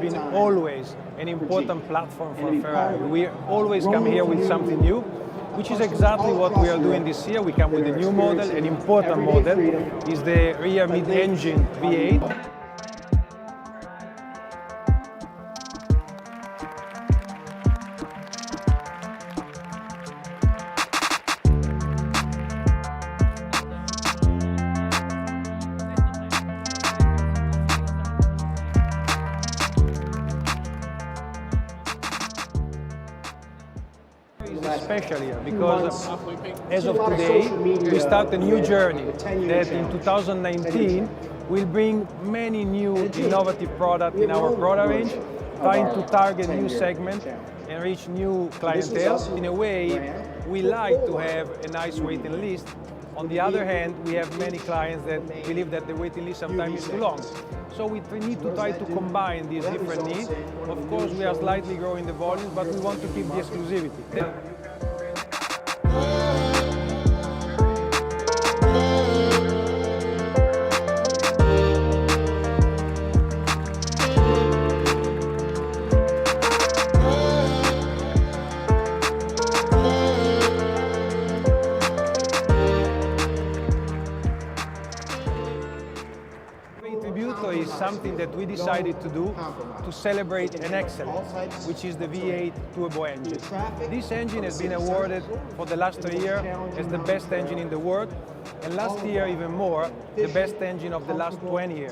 been always an important platform for Ferrari. We always come here with something new, which is exactly what we are doing this year. We come with a new model, an important model, is the rear mid-engine V8. Special here because as of today we start a new journey that in 2019 will bring many new innovative products in our product range, trying to target new segments and reach new clientele. In a way, we like to have a nice waiting list. On the other hand, we have many clients that believe that the waiting list sometimes is too long. So we need to try to combine these different needs. Of course, we are slightly growing the volume, but we want to keep the exclusivity. Tributo is something that we decided to do to celebrate an excellence, which is the V8 turbo engine. This engine has been awarded for the last 3 years as the best engine in the world, and last year even more, the best engine of the last 20 years.